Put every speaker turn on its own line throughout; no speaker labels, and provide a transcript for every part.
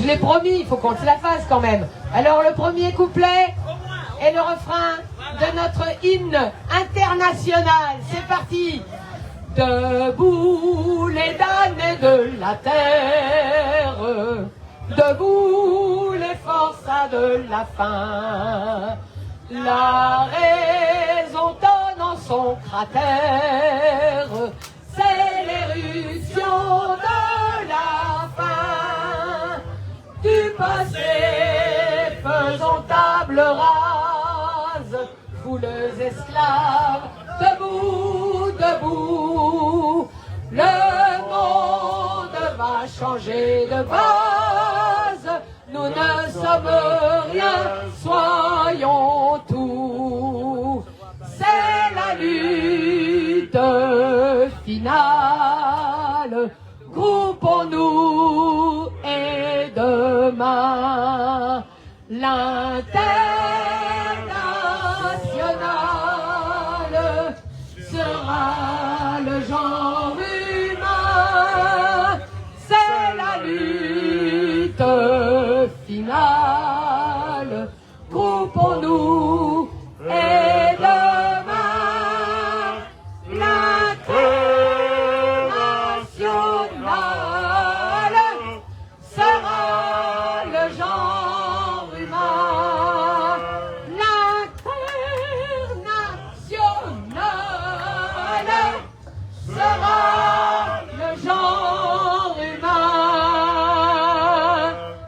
Je l'ai promis, il faut qu'on se la fasse quand même. Alors le premier couplet et le refrain de notre hymne international. C'est parti. Debout les damnés de la terre, debout les forçats de la faim. La raison donne en son cratère, c'est l'éruption de la fin. Du passé faisons table rase, foules esclaves, debout, debout. Le monde va changer de base, nous ne sommes rien, soyons tout. C'est la lutte finale, groupons-nous et demain l'international sera le genre humain. C'est la lutte finale, groupons-nous et demain l'international sera le genre humain. L'international sera le genre humain.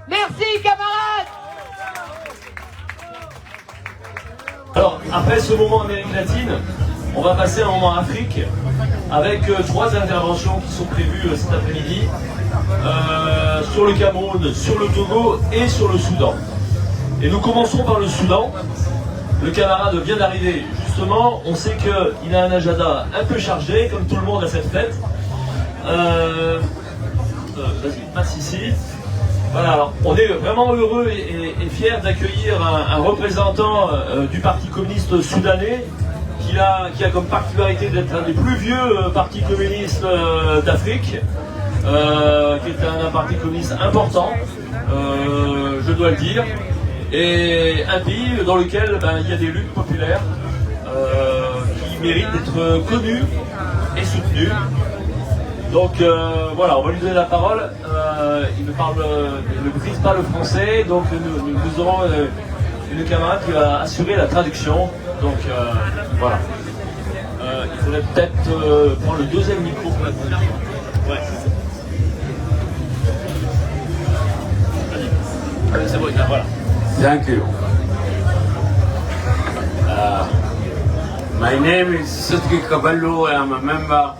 Merci camarades.
Alors, après ce moment Amérique latine, on va passer un moment Afrique avec trois interventions qui sont prévues cet après-midi sur le Cameroun, sur le Togo et sur le Soudan. Et nous commencerons par le Soudan. Le camarade vient d'arriver justement, on sait qu'il a un agenda un peu chargé, comme tout le monde à cette fête. Vas-y, passe ici. Voilà, alors, on est vraiment heureux et fiers d'accueillir un représentant du Parti communiste soudanais qui a comme particularité d'être un des plus vieux partis communistes d'Afrique, qui est un parti communiste important, je dois le dire, et un pays dans lequel il y a des luttes populaires qui méritent d'être connues et soutenues. Donc voilà, on va lui donner la parole. Il ne brise pas le français, donc nous aurons une camarade qui va assurer la traduction. Donc voilà. Il faudrait peut-être prendre le deuxième micro pour la traduction. Ouais. Allez, c'est bon, voilà.
Thank you. My name is Sudki Kaballu. I am a member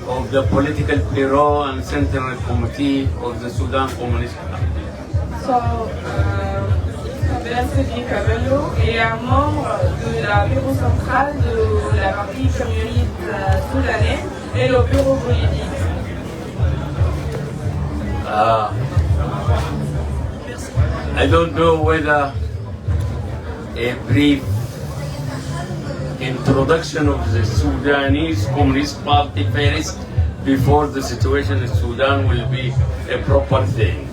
of the Political Bureau and Central Committee of the Sudan Communist Party.
Sudki Kaballu est un membre de la bureau central de la partie communiste soudanais et le bureau politique.
I don't know whether a brief introduction of the Sudanese Communist Party first before the situation in Sudan will be a proper thing.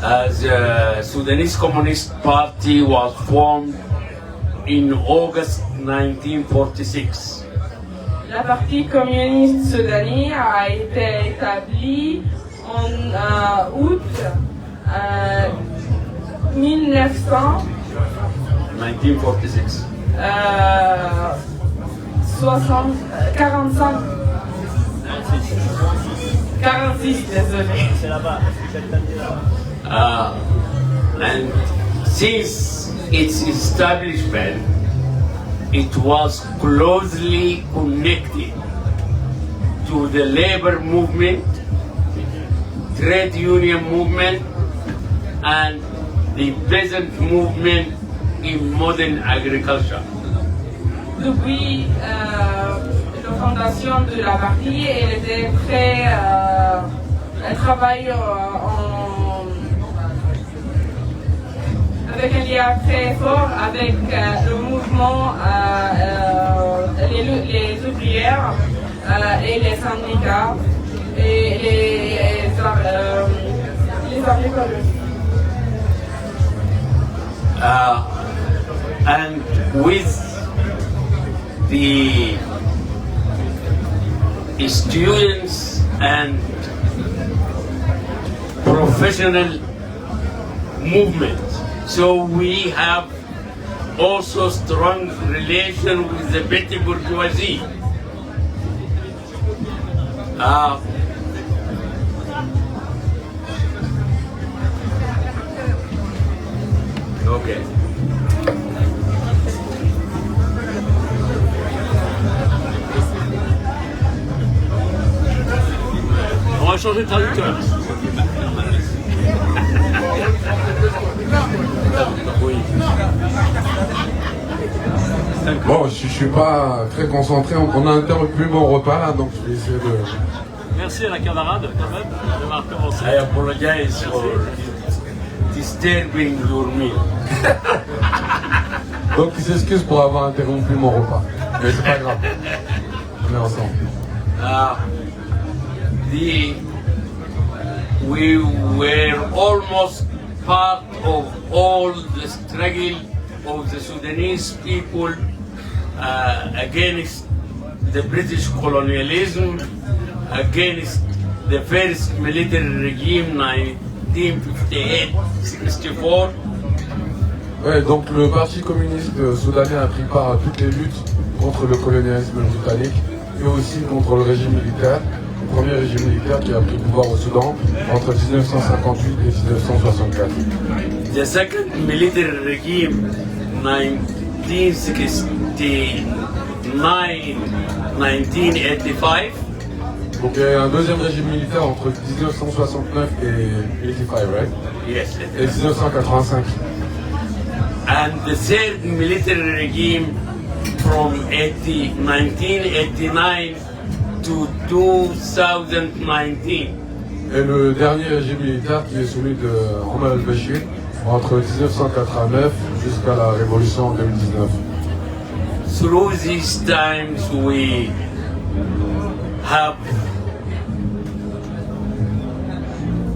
The Sudanese Communist Party was formed in August 1946.
La partie communiste soudanais a été établie en août 1946. 46, désolé.
C'est là-bas.
And since its establishment, it was closely connected to the labor movement, trade union movement, and the peasant movement in modern agriculture.
Depuis la fondation de la partie, elle était très, elle travaille avec un lien très fort avec le mouvement, les ouvrières et les syndicats et les agriculteurs.
And with the students and professional movement. So we have also strong relation with the petty bourgeoisie. Okay.
On va changer de traducteur. Oui.
Bon, je suis pas très concentré, on a interrompu mon repas là, donc je vais essayer de...
Merci à la camarade quand même d'avoir commencé.
I apologize for disturbing your meal.
Donc il s'excuse pour avoir interrompu mon repas, mais c'est pas grave, on est ensemble.
We were almost part of all the struggle of the Sudanese people against the British colonialism, against the first military regime 1958-64.
Ouais, donc le Parti communiste soudanais a pris part à toutes les luttes contre le colonialisme britannique et aussi contre le régime militaire, le premier régime militaire qui a pris le pouvoir au Soudan entre 1958 et 1964.
The second military regime 1969-1985.
Donc il y a eu un deuxième régime militaire entre 1969 et 85, right?
Yes.
Et 1985.
And the third military regime from 1989 to 2019.
Et le dernier régime militaire qui est celui de Omar al-Bashir entre 1989 jusqu'à la révolution en 2019.
Through these times we have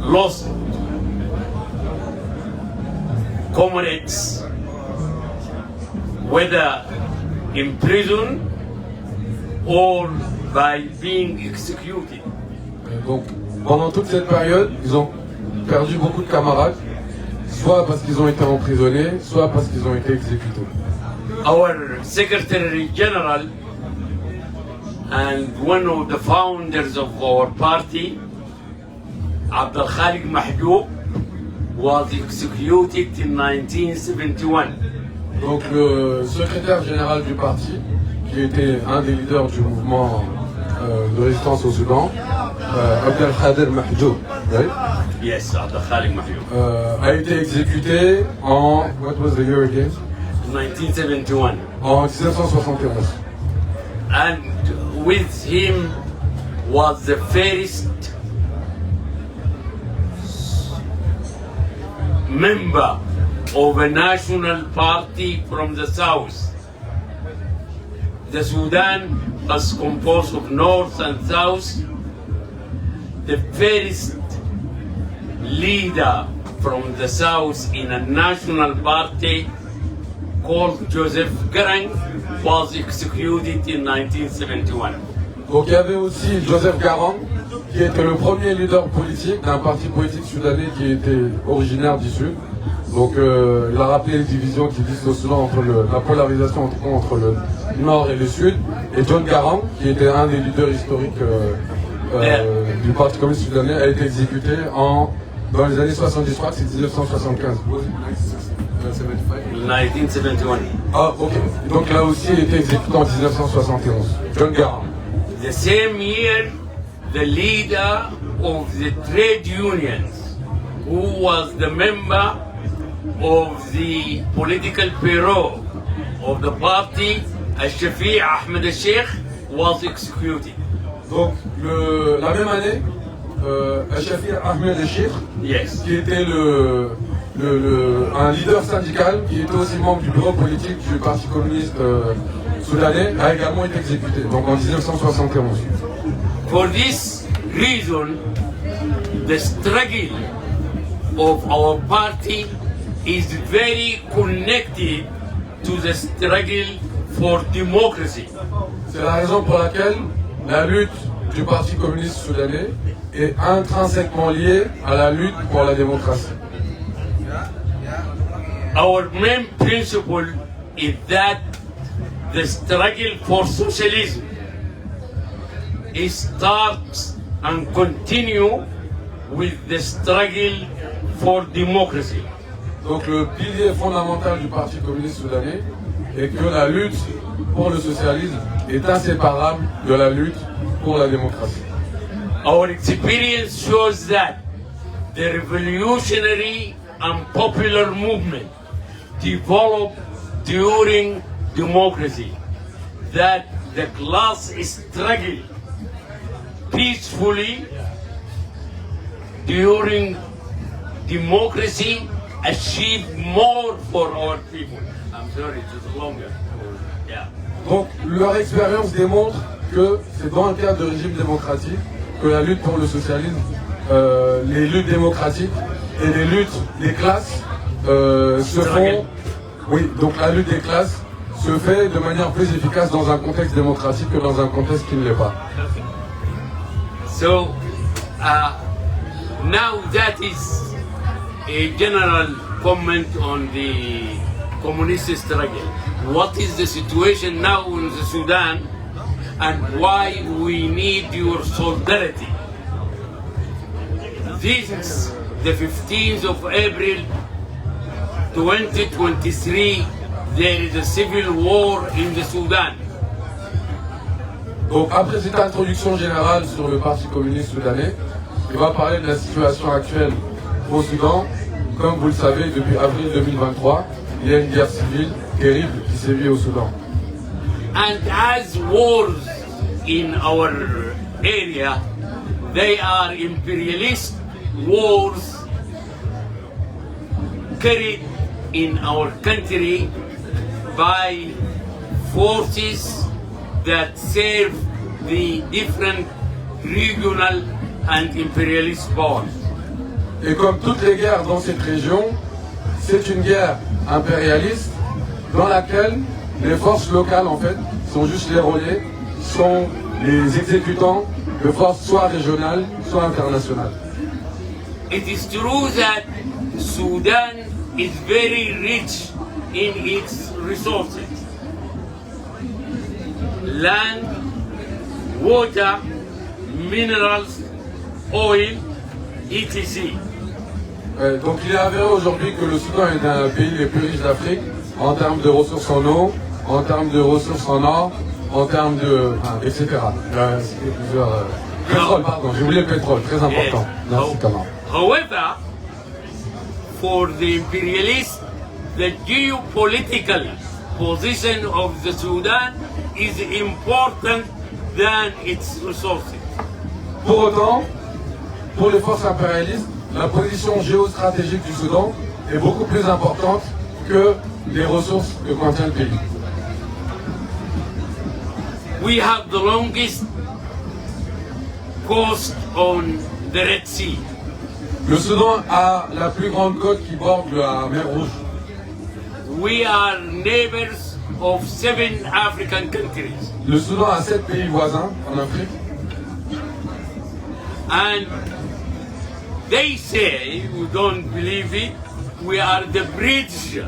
lost comrades, whether in prison or by being executed.
Et donc, pendant toute cette période, ils ont perdu beaucoup de camarades, soit parce qu'ils ont été emprisonnés, soit parce qu'ils ont été exécutés.
Our Secretary General and one of the founders of our party, Abdel Khalik Mahjoub, was executed in 1971.
Donc le secrétaire général du parti, qui était un des leaders du mouvement de résistance au Soudan, Abdel Khader Mahjoub, right?
Yes, Abdel Khalik Mahjoub.
A été exécuté en, what was the year again?
1971.
En 1971.
And with him was the first member of a national party from the south. The Sudan was composed of north and south. The first leader from the south in a national party called Joseph Garang was executed in 1971.
Donc il y avait aussi Joseph Garang, qui était le premier leader politique d'un parti politique soudanais qui était originaire du Sud. Donc il a rappelé les divisions qui existent au Soudan entre la polarisation entre le Nord et le Sud. Et John Garang, qui était un des leaders historiques du Parti communiste soudanais, a été exécuté dans les années 70, je crois que c'est 1975.
1971.
Ah, ok. Donc là aussi, il a été exécuté en 1971. John Garang.
The same year, the leader of the trade unions, who was the member of the political bureau of the party, Al-Shafi' Ahmed al-Sheikh, was executed.
Donc la même année, Al-Shafi' Ahmed al-Sheikh,
Yes.
qui était un leader syndical, qui était aussi membre du bureau politique du Parti communiste soudanais, a également été exécuté, donc en 1971.
For this reason, the struggle of our party is very connected to the struggle for democracy.
C'est la raison pour laquelle la lutte du Parti communiste soudanais est intrinsèquement liée à la lutte pour la démocratie.
Our main principle is that the struggle for socialism starts and continue with the struggle for democracy.
Donc le pilier fondamental du Parti communiste soudanais est que la lutte pour le socialisme est inséparable de la lutte pour la démocratie.
Our experience shows that the revolutionary and popular movement developed during democracy, that the class struggle peacefully during democracy achieve more for our people. I'm sorry, it's longer. Yeah.
Donc leur expérience démontre que c'est dans le cadre de régime démocratique que la lutte pour le socialisme, les luttes démocratiques et les luttes des classes se font. Oui, donc la lutte des classes se fait de manière plus efficace dans un contexte démocratique que dans un contexte qui ne l'est pas.
So now that is a general comment on the communist struggle. What is the situation now in the Sudan and why we need your solidarity? This, the 15th of April 2023, there is a civil war in the Sudan.
Donc après cette introduction générale sur le Parti communiste soudanais, il va parler de la situation actuelle au Soudan. Comme vous le savez, depuis avril 2023, il y a une guerre civile terrible qui sévit au Soudan.
And as wars in our area, they are imperialist wars carried in our country by forces that serve the different regional and imperialist powers.
Et comme toutes les guerres dans cette région, c'est une guerre impérialiste dans laquelle les forces locales en fait sont juste les relais, sont les exécutants de forces soit régionales, soit internationales.
It is true that Sudan is very rich in its resources. Land, water, minerals, oil, etc.
Donc il est avéré aujourd'hui que le Soudan est un pays les plus riches d'Afrique en termes de ressources en eau, en termes de ressources en or, en termes de... etc. C'était plusieurs... pétrole, pardon, j'ai oublié le pétrole, très important. Merci Kamar.
However, for the imperialists, the geopolitical position of the Sudan is important than its resources.
Pour autant, pour les forces impérialistes, la position géostratégique du Soudan est beaucoup plus importante que les ressources que contient le pays.
We have the longest coast on the Red Sea.
Le Soudan a la plus grande côte qui borde la mer Rouge.
We are neighbors of 7 African countries.
Le Soudan a 7 pays voisins en Afrique.
And they say, we don't believe it, we are the bridge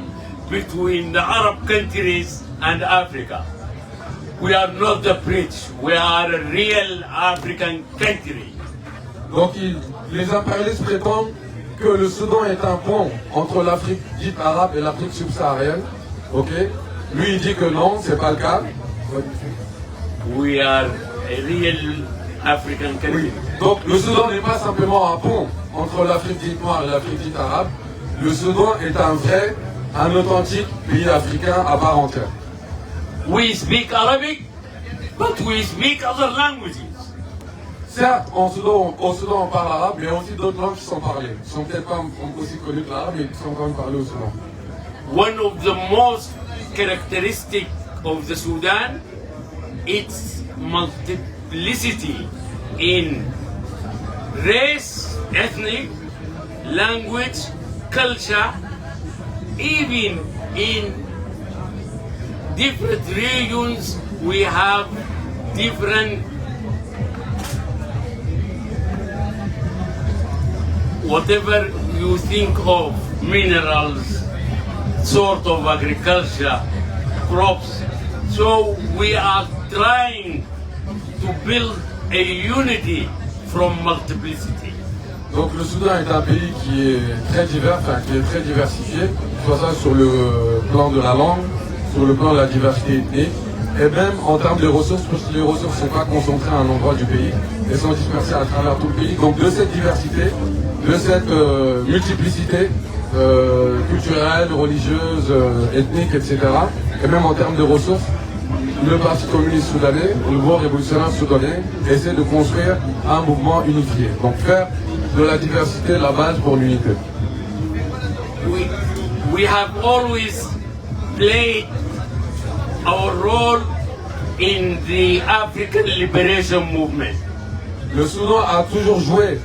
between the Arab countries and Africa. We are not the bridge, we are a real African country.
Donc les impérialistes prétendent que le Soudan est un pont entre l'Afrique dite arabe et l'Afrique subsaharienne. Ok. Lui il dit que non, c'est pas le cas.
We are a real African country.
Oui. Donc le Soudan n'est pas simplement un pont entre l'Afrique dite noire et l'Afrique dite arabe. Le Soudan est un vrai, un authentique pays africain à part entière.
We speak Arabic, but we speak other languages.
Certes, au Soudan on parle arabe, mais il y a aussi d'autres langues qui sont parlées. Qui sont peut-être pas aussi connues que l'arabe, mais qui sont quand même parlées au Soudan.
One of the most characteristic of the Sudan, its multiplicity in race, ethnic, language, culture, even in different regions, we have different whatever you think of minerals, sort of agriculture, crops. So we are trying to build a unity from multiplicity.
Donc le Soudan est un pays qui est très divers, enfin qui est très diversifié, soit ça sur le plan de la langue, sur le plan de la diversité ethnique, et même en termes de ressources, parce que les ressources ne sont pas concentrées à un endroit du pays, elles sont dispersées à travers tout le pays. Donc de cette diversité, de cette multiplicité culturelle, religieuse, ethnique, etc., et même en termes de ressources, le Parti communiste soudanais, le mouvement révolutionnaire soudanais, essaie de construire un mouvement unifié. Donc faire de la diversité la base pour l'unité.
We have always played our role in the African Liberation Movement.
Le Soudan a toujours joué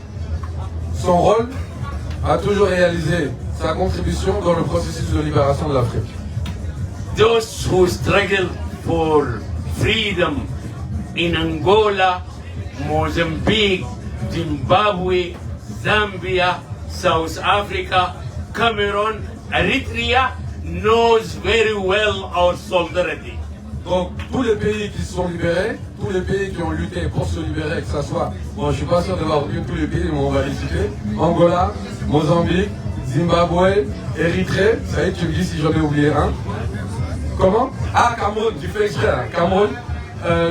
son rôle, a toujours réalisé sa contribution dans le processus de libération de l'Afrique.
Those who struggle for freedom in Angola, Mozambique, Zimbabwe, Zambia, South Africa, Cameroon, Eritrea knows very well our solidarity.
Donc tous les pays qui se sont libérés, tous les pays qui ont lutté pour se libérer, que ce soit, bon je suis pas sûr d'avoir oublié tous les pays, mais on va les citer, Angola, Mozambique, Zimbabwe, Érythrée, ça y est tu me dis si j'en ai oublié un. Comment? Ah, Cameroun, tu fais exprès, hein, Cameroun.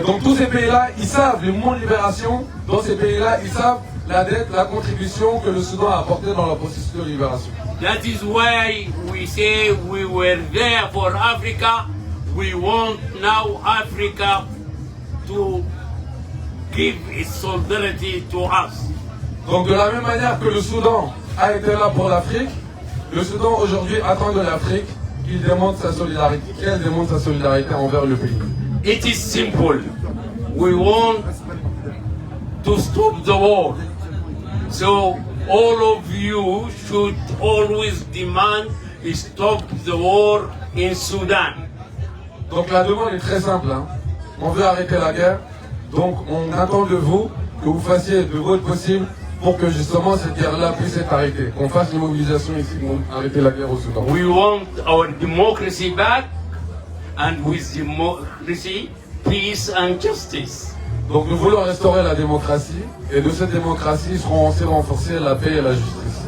Donc tous ces pays-là, ils savent les mouvements de libération, dans ces pays-là, ils savent la dette, la contribution que le Soudan a apportée dans le processus de libération.
That is why we say we were there for Africa. We want now Africa to give its solidarity to us.
Donc de la même manière que le Soudan a été là pour l'Afrique, le Soudan aujourd'hui attend de l'Afrique qu'il démontre sa solidarité, qu'elle démontre sa solidarité envers le pays.
It is simple. We want to stop the war. So all of you should always demand stop the war in Sudan.
Donc la demande est très simple, hein. On veut arrêter la guerre, donc on attend de vous que vous fassiez de votre possible pour que justement cette guerre-là puisse être arrêtée, qu'on fasse une mobilisation ici pour arrêter la guerre au Soudan.
We want our democracy back, and with democracy, peace and justice.
Donc nous voulons restaurer la démocratie, et de cette démocratie seront aussi renforcées la paix et la justice.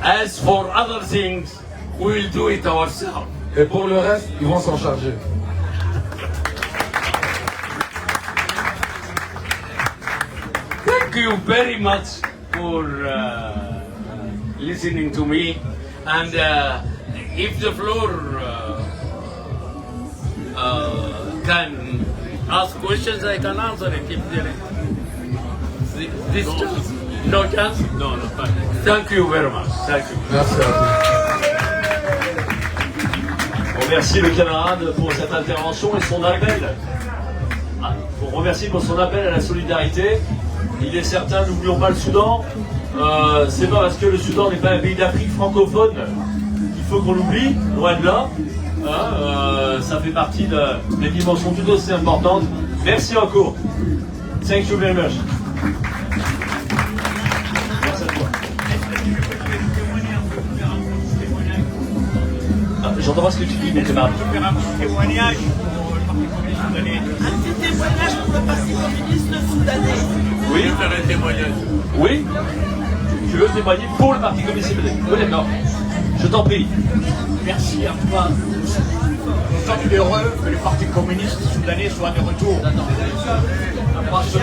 As for other things, we will do it ourselves.
Et pour le reste, ils vont s'en charger.
Thank you very much for listening to me, and if the floor can ask questions, I can answer it if there is this chance. No chance? No, no. Thank you very much. Thank you.
Merci à vous.
On remercie le camarade pour cette intervention et son appel. On remercie pour son appel à la solidarité. Il est certain, n'oublions pas le Soudan. C'est pas parce que le Soudan n'est pas un pays d'Afrique francophone qu'il faut qu'on l'oublie, loin de là. Ça fait partie des dimensions tout aussi importantes. Merci encore. Thank you very much. Merci à toi. J'entends pas ce que tu dis, mon camarade.
Un petit témoignage pour le Parti communiste soudanais.
Oui,
Faire un témoignage.
oui. Tu veux témoigner pour le Parti communiste soudanais? Oui, d'accord. Je t'en prie.
Merci à toi. Nous sommes heureux que le Parti communiste soudanais soit de retour. Parce que...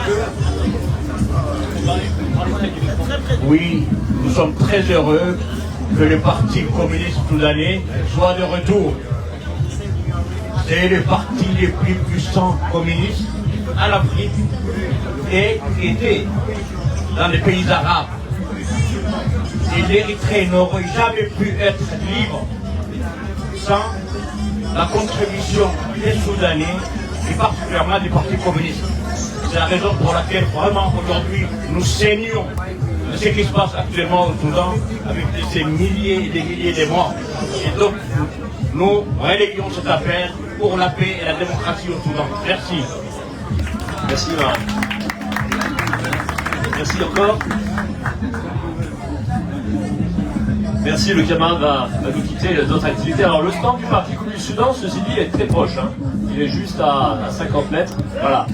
Oui, nous sommes très heureux que le Parti communiste soudanais soit de retour. C'est le parti le plus puissant communiste en Afrique et qui était dans les pays arabes. Et l'Érythrée n'aurait jamais pu être libre sans la contribution des Soudanais et particulièrement du Parti communiste. C'est la raison pour laquelle vraiment aujourd'hui nous saignons de ce qui se passe actuellement au Soudan avec ces milliers et des milliers de morts. Et donc, nous relayons cette affaire pour la paix et la démocratie au Soudan. Merci.
Merci Marc. Merci encore. Merci, le camarade va nous quitter d'autres activités. Alors le stand du Parti communiste du Soudan, ceci dit, est très proche. Hein. Il est juste à 50 mètres. Voilà.